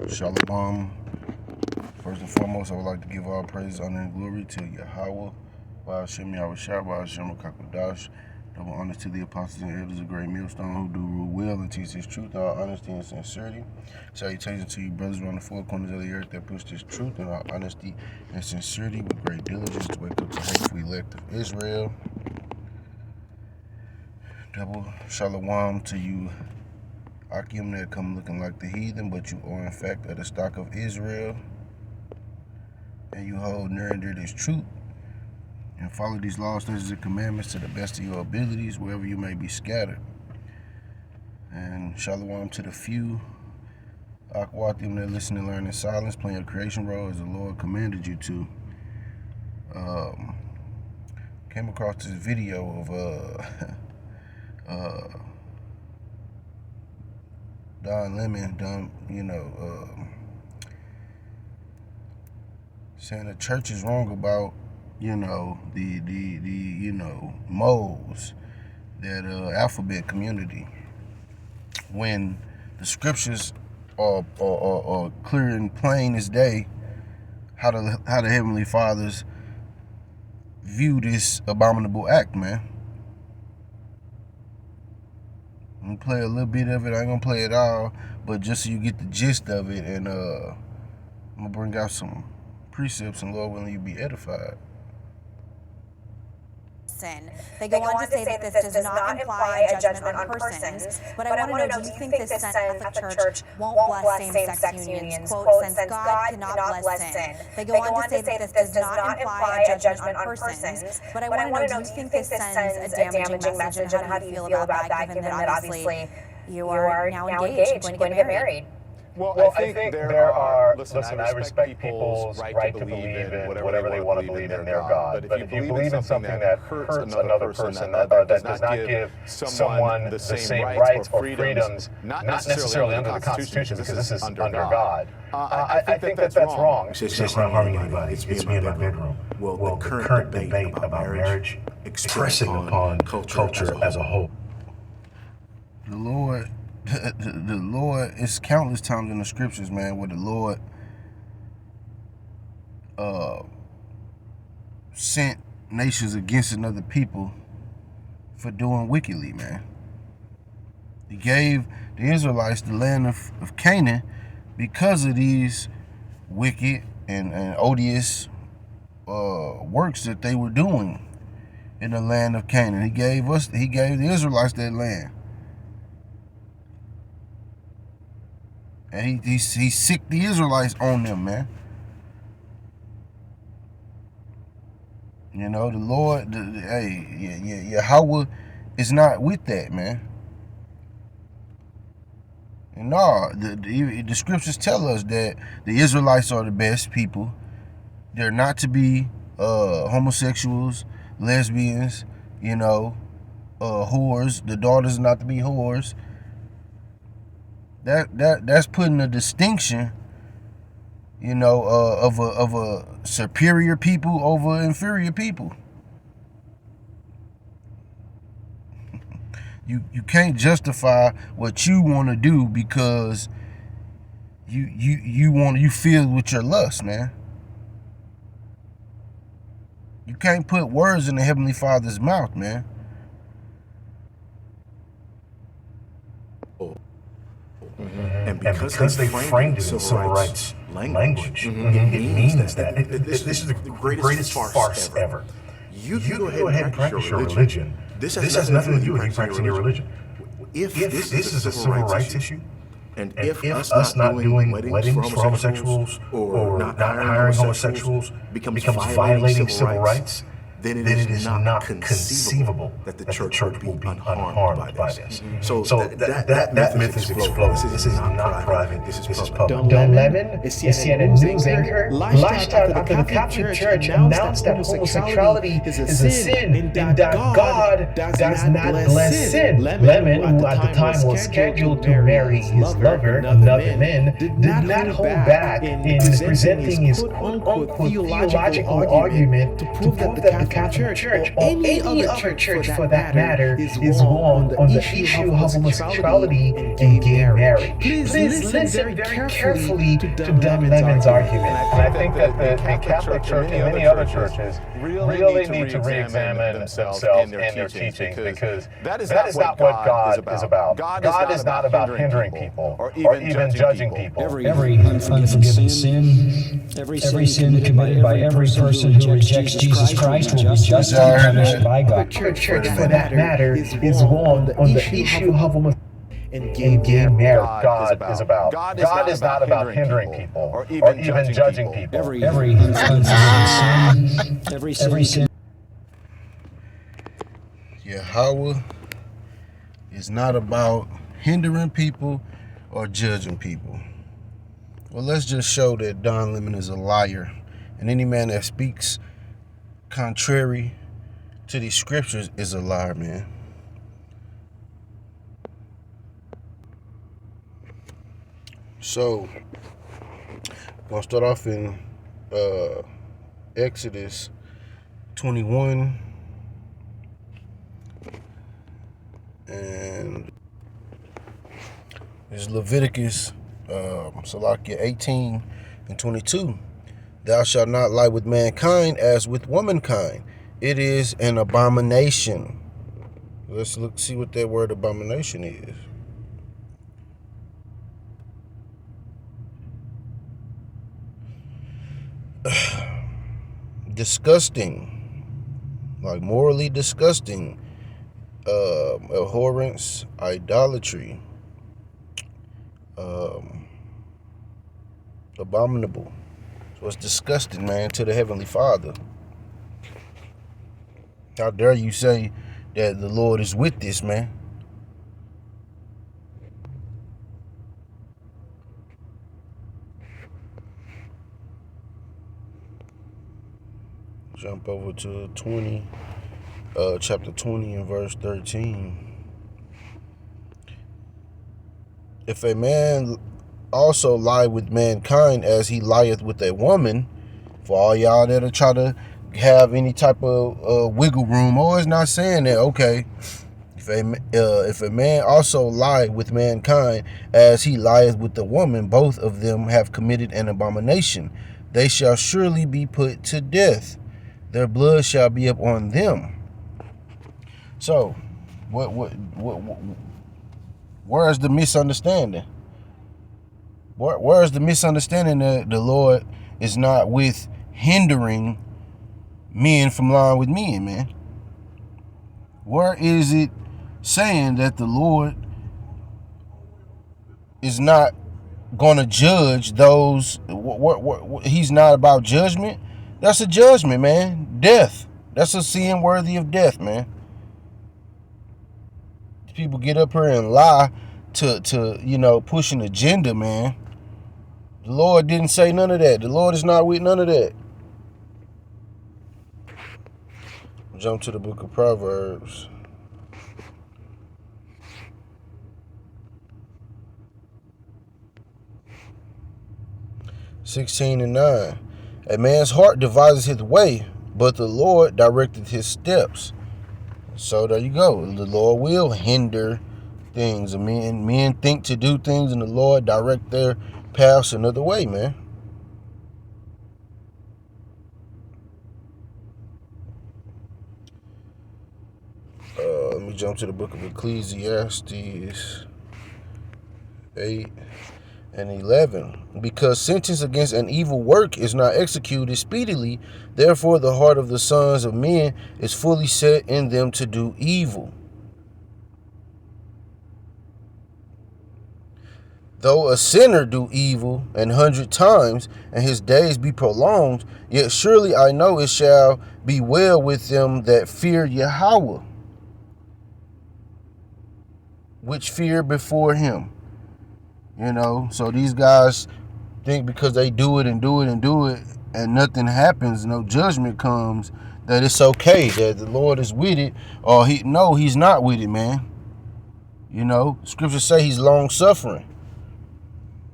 Shalom. First and foremost, I would like to give all praise, honor, and glory to Yahweh, Ba'ashem Yahushua, Ba'ashem Kakodash. Double honors to the apostles and elders of Great Millstone who do rule well and teach His truth, all honesty and sincerity. Salutations to you brothers around the four corners of the earth that push this truth and all honesty and sincerity with great diligence to wake up the hateful elect of Israel. Double shalom to you Akim that come looking like the heathen, but you are in fact of the stock of Israel, and you hold near and dear this truth, and follow these laws, statutes, and commandments to the best of your abilities, wherever you may be scattered. And shalom to the few Akwatim that listen and learn in silence, playing your creation role as the Lord commanded you to. Came across this video of Don Lemon, saying the church is wrong about, the moles, that alphabet community, when the scriptures are clear and plain as day how the Heavenly Fathers view this abominable act, man. I'm gonna play a little bit of it. I ain't gonna play it all, but just so you get the gist of it, and I'm gonna bring out some precepts, and Lord willing, you be edified. They go on to say that this does not imply a judgment on persons, but I want to know, do you think this Senate Catholic Church won't bless same-sex unions? Quote, since God cannot bless sin. They go on to say that this does not imply a judgment on persons, but I want to know, do you think this sends a damaging message, and how do you feel about that, given that obviously you are now engaged, going to get married? Well, I think there are, listen, I respect people's right to believe in whatever they want to believe in their God. But if you believe in something that hurts another person, that does not give someone the same rights or freedoms, not necessarily under the Constitution, because this is under God, I think that's wrong. It's just not harming anybody. It's me in my bedroom. Well, the current debate about marriage expressing upon culture as a whole. The Lord, it's countless times in the scriptures, man, where the Lord sent nations against another people for doing wickedly, man. He gave the Israelites the land of Canaan because of these wicked and odious works that they were doing in the land of Canaan. He gave the Israelites that land. And he sicked the Israelites on them, man. The Lord, Yahweh is not with that, man. And no, the scriptures tell us that the Israelites are the best people. They're not to be homosexuals, lesbians, whores. The daughters are not to be whores. That's putting a distinction, of a superior people over inferior people. You can't justify what you want to do because you feel with your lust, man. You can't put words in the Heavenly Father's mouth, man. And because they framed it in civil rights language, it means that this is the greatest farce ever. You go ahead and practice your religion. This has nothing to do with you practicing your religion. If this is a civil rights issue, and if us not doing weddings for homosexuals or not hiring homosexuals becomes violating civil rights, then it is not conceivable that the church will be unharmed by this. So that myth is exploded. This is not private, this is public. Don Lemon, a CNN news anchor, lashed out after the Catholic Church announced that homosexuality is a sin and that God does not bless sin. Lemon, who at the time was scheduled to marry his lover, Nubin Min, did not hold back in presenting his quote-unquote theological argument to prove that the Catholic Church or any other church for that matter is wrong on the issue of homosexuality and gay marriage. Please listen very carefully to Don Lemon's argument. And I think that the Catholic Church and many other churches really need to re-examine themselves and their teachings, because that is not what God is about. God is not about hindering people or even judging people. Every unforgiven sin, every sin committed by every person who rejects Jesus Christ will be justly punished by God. Church for that matter is wrong on the issue of homosexuality and gay marriage. God is about. God is not about hindering people or even judging people. Every unforgiven sin, every sin. Yahweh is not about hindering people or judging people. Well, let's just show that Don Lemon is a liar, and any man that speaks contrary to these scriptures is a liar, man. So, I'm going to start off in Exodus 21. And there's Leviticus, Salakia 18 and 22. Thou shalt not lie with mankind as with womankind. It is an abomination. Let's see what that word abomination is. Disgusting, like morally disgusting, abhorrence, idolatry, abominable. So it's disgusting, man, to the Heavenly Father. How dare you say that the Lord is with this, man? Jump over to chapter 20 and verse 13. If a man also lie with mankind as he lieth with a woman, for all y'all that are try to have any type of wiggle room, it's not saying that, okay, if a man also lie with mankind as he lieth with the woman, both of them have committed an abomination. They shall surely be put to death. Their blood shall be up on them. So, where's the misunderstanding? Where's the misunderstanding that the Lord is not with hindering men from lying with men, man? Where is it saying that the Lord is not going to judge those? He's not about judgment. That's a judgment, man. Death. That's a sin worthy of death, man. People get up here and lie to push an agenda, man. The Lord didn't say none of that. The Lord is not with none of that. Jump to the book of Proverbs. (16:9). A man's heart devises his way, but the Lord directed his steps. So there you go. The Lord will hinder things. Men think to do things, and the Lord direct their paths another way, man. Let me jump to the book of Ecclesiastes 8 and 11. Because sentence against an evil work is not executed speedily, therefore the heart of the sons of men is fully set in them to do evil. Though a sinner do evil 100 times, and his days be prolonged, yet surely I know it shall be well with them that fear Yahweh, which fear before him. So these guys think because they do it and do it and do it and nothing happens, no judgment comes, that it's okay, that the Lord is with it, or he's not with it, man. Scriptures say he's long suffering.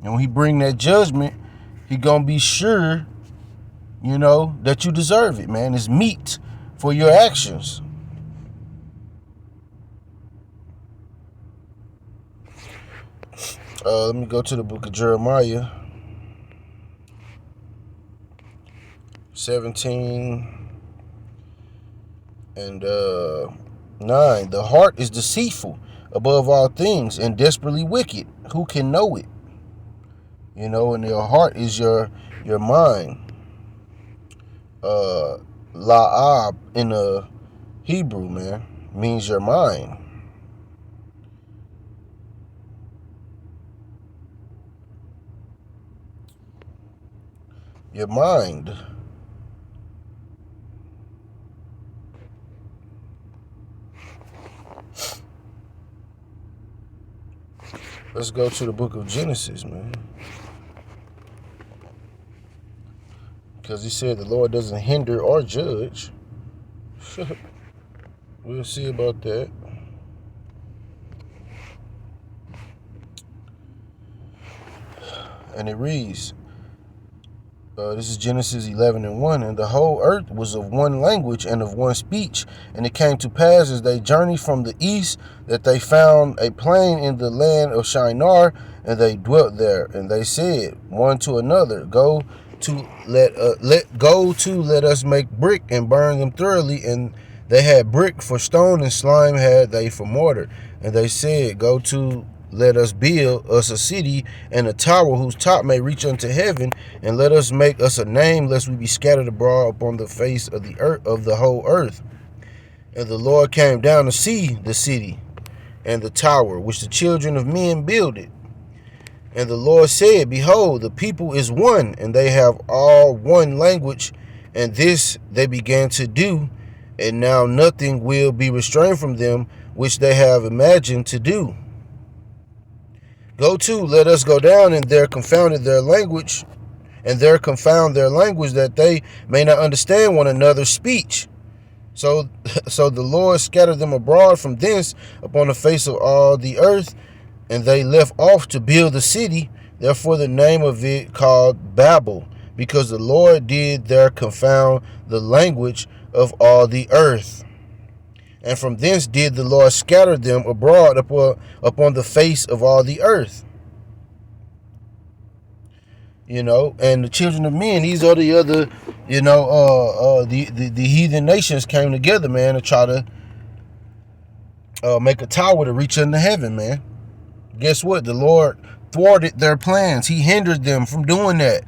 And when he bring that judgment, he gonna be sure, that you deserve it, man. It's meat for your actions. Let me go to the book of Jeremiah 17 and 9. The heart is deceitful above all things and desperately wicked. Who can know it? You know, and your heart is your mind. La'ab in the Hebrew, man, means your mind. Your mind. Let's go to the book of Genesis, man. Because he said the Lord doesn't hinder or judge. We'll see about that. And it reads, this is Genesis 11:1. And the whole earth was of one language and of one speech. And it came to pass as they journeyed from the east that they found a plain in the land of Shinar, and they dwelt there. And they said one to another, Go to let us make brick and burn them thoroughly. And they had brick for stone, and slime had they for mortar. And they said, Go to let us build us a city and a tower whose top may reach unto heaven, and let us make us a name, lest we be scattered abroad upon the face of the earth, of the whole earth. And the Lord came down to see the city and the tower which the children of men builded. And the Lord said, Behold, the people is one, and they have all one language, and this they began to do, and now nothing will be restrained from them which they have imagined to do. Go to, let us go down, and there confound their language, that they may not understand one another's speech. So the Lord scattered them abroad from thence upon the face of all the earth, and they left off to build the city. Therefore the name of it called Babel, because the Lord did there confound the language of all the earth. And from thence did the Lord scatter them abroad upon the face of all the earth. You know, and the children of men, these are the other, you know, the heathen nations came together, man, to try to make a tower to reach into heaven, man. Guess what? The Lord thwarted their plans. He hindered them from doing that.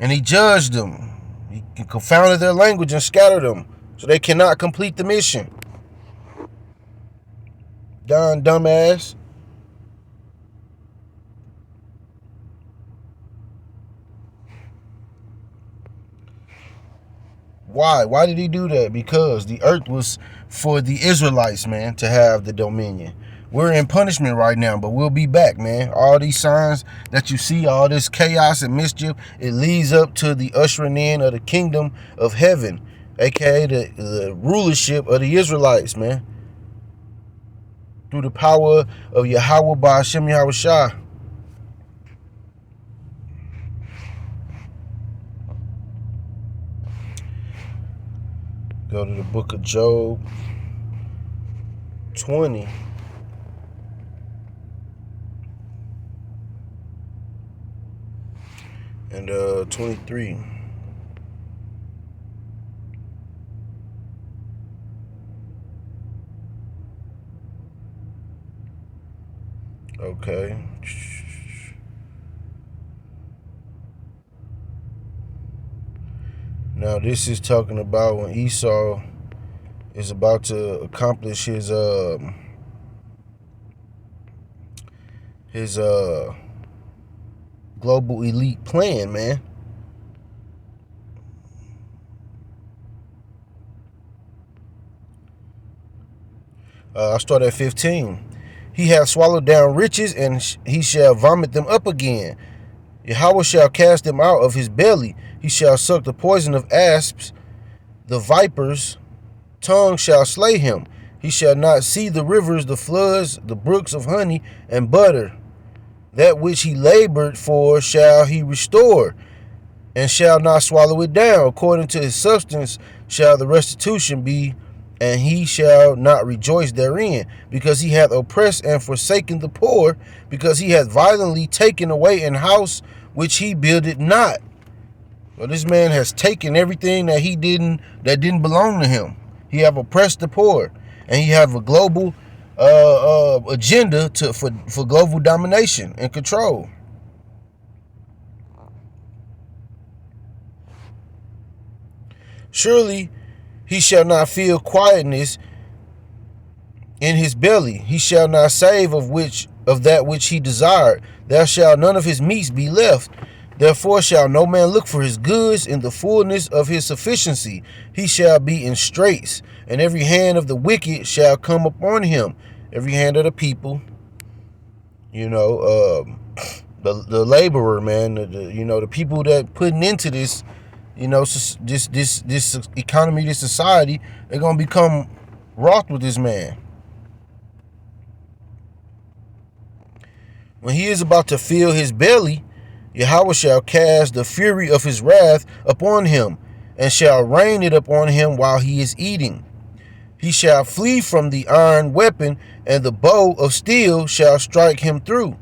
And he judged them. He confounded their language and scattered them, so they cannot complete the mission. Dumbass. Why? Why did he do that? Because the earth was for the Israelites, man, to have the dominion. We're in punishment right now, but we'll be back, man. All these signs that you see, all this chaos and mischief, it leads up to the ushering in of the kingdom of heaven, aka the rulership of the Israelites, man. Through the power of Yahweh Ba'ashem Yahushua. Go to the book of Job 20. And 23. Okay. Now this is talking about when Esau is about to accomplish his global elite plan, man. I start at 15. He hath swallowed down riches, and he shall vomit them up again. Yahweh shall cast them out of his belly. He shall suck the poison of asps. The viper's tongue shall slay him. He shall not see the rivers, the floods, the brooks of honey and butter. That which he labored for shall he restore. and shall not swallow it down. According to his substance shall the restitution be, and he shall not rejoice therein, because he hath oppressed and forsaken the poor, because he hath violently taken away an house which he builded not. Well, this man has taken everything that didn't belong to him. He have oppressed the poor, and he have a global agenda for global domination and control. Surely he shall not feel quietness in his belly. He shall not save of that which he desired. There shall none of his meats be left. Therefore shall no man look for his goods in the fullness of his sufficiency. He shall be in straits, and every hand of the wicked shall come upon him. Every hand of the people, the laborer, man, the people that putting into this, this economy, this society, they're gonna become wroth with this man. When he is about to fill his belly, Yahweh shall cast the fury of his wrath upon him, and shall rain it upon him while he is eating. He shall flee from the iron weapon, and the bow of steel shall strike him through.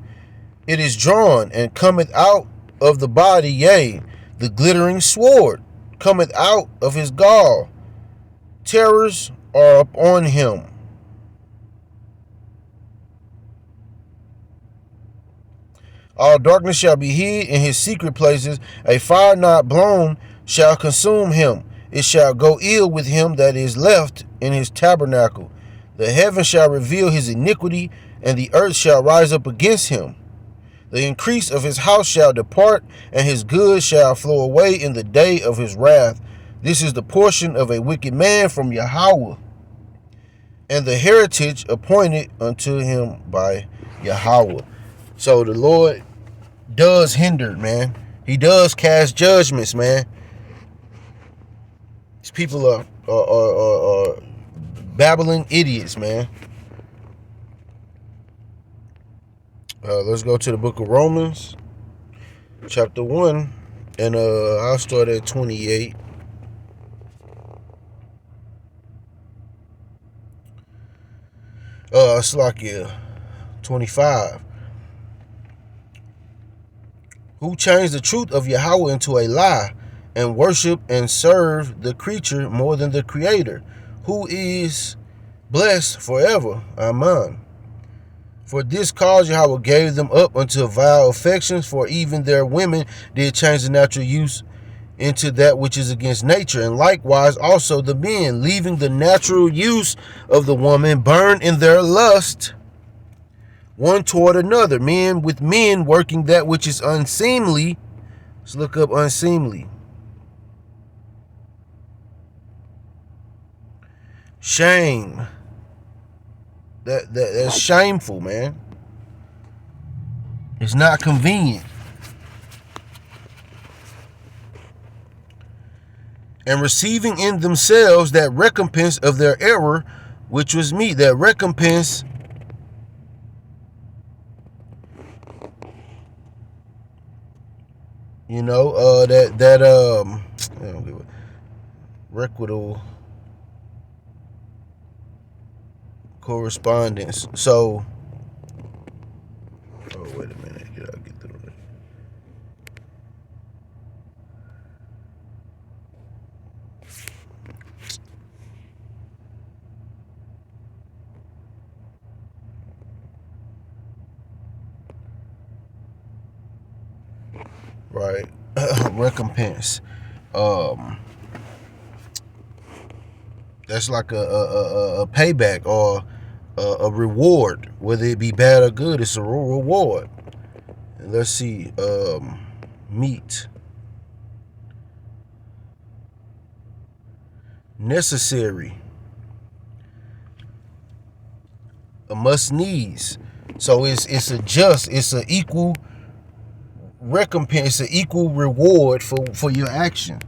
It is drawn, and cometh out of the body, yea, the glittering sword cometh out of his gall. Terrors are upon him. All darkness shall be hid in his secret places. A fire not blown shall consume him. It shall go ill with him that is left in his tabernacle. The heaven shall reveal his iniquity, and the earth shall rise up against him. The increase of his house shall depart, and his goods shall flow away in the day of his wrath. This is the portion of a wicked man from Yahweh, and the heritage appointed unto him by Yahweh. So the Lord does hinder, man. He does cast judgments, man. These people are babbling idiots, man. Let's go to the book of Romans, chapter 1, and I'll start at 28. Slakia 25. Who changed the truth of Yahweh into a lie, and worship and serve the creature more than the Creator, who is blessed forever. Amen. For this cause Yahweh gave them up unto vile affections, for even their women did change the natural use into that which is against nature, and likewise also the men, leaving the natural use of the woman, burn in their lust one toward another, men with men, working that which is unseemly. Let's look up unseemly. Shame. That's shameful, man. It's not convenient. And receiving in themselves that recompense of their error, which was meat. That recompense requitable correspondence. So, wait a minute, I'll get through it. Right. Recompense. That's like a payback or a reward, whether it be bad or good. It's a reward. And let's see. Meat. Necessary. A must needs. So it's a just. It's an equal recompense, an equal reward for your action.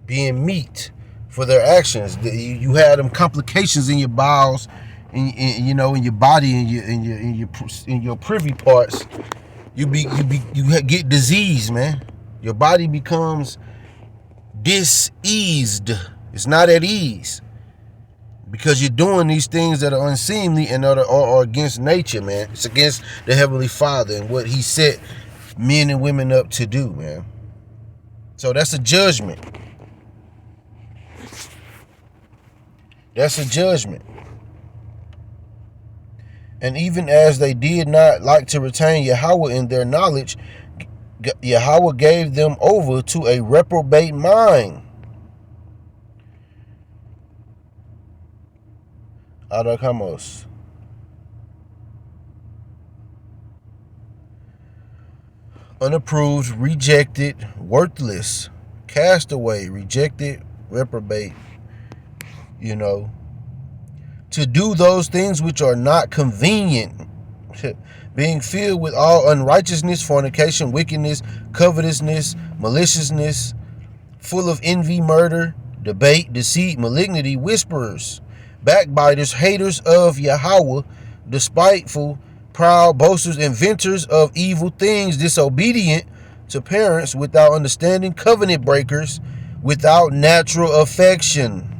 Being meat for their actions. You had them complications in your bowels, in your body, in your privy parts. You get disease, man. Your body becomes diseased. It's not at ease. Because you're doing these things that are unseemly and are against nature, man. It's against the Heavenly Father and what He set men and women up to do, man. So that's a judgment. That's a judgment. And even as they did not like to retain Yahweh in their knowledge, Yahweh gave them over to a reprobate mind. Adakamos. Unapproved, rejected, worthless, castaway, rejected, reprobate, to do those things which are not convenient, being filled with all unrighteousness, fornication, wickedness, covetousness, maliciousness, full of envy, murder, debate, deceit, malignity, whisperers, backbiters, haters of Yahweh, despiteful, proud, boasters, inventors of evil things, disobedient to parents, without understanding, covenant breakers, without natural affection.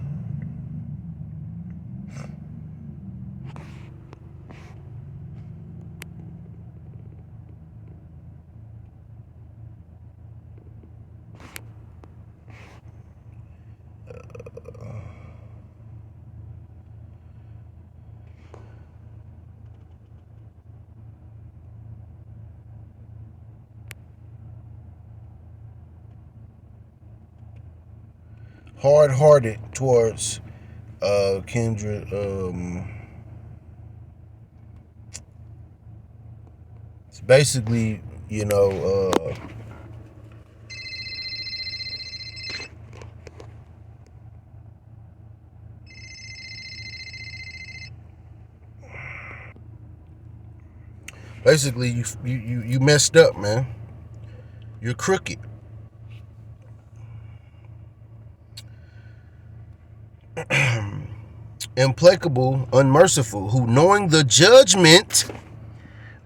Hard-hearted towards kindred. It's basically, basically you messed up, man. You're crooked. Implacable, unmerciful, who knowing the judgment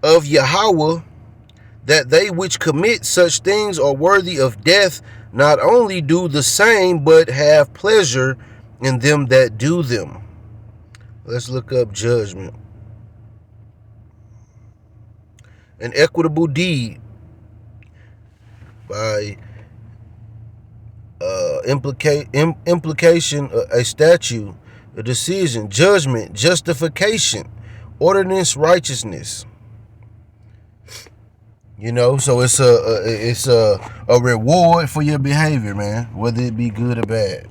of Yahweh, that they which commit such things are worthy of death, not only do the same, but have pleasure in them that do them. Let's look up judgment. An equitable deed by implication, a statute, a decision, judgment, justification, ordinance, righteousness. So it's a reward for your behavior, man, whether it be good or bad.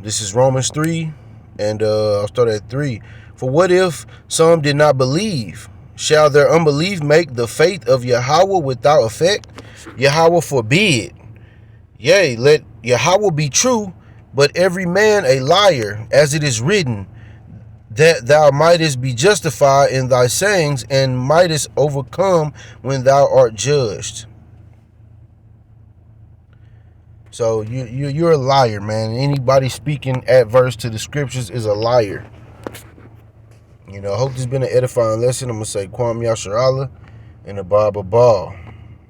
This is Romans 3, and I'll start at 3. For what if some did not believe? Shall their unbelief make the faith of Yahweh without effect? Yahweh forbid. Yea, let Yahweh be true, but every man a liar, as it is written, that thou mightest be justified in thy sayings, and mightest overcome when thou art judged. So you're a liar, man. Anybody speaking adverse to the scriptures is a liar. I hope this has been an edifying lesson. I'm going to say Kwam Yasharallah and Abba Ball.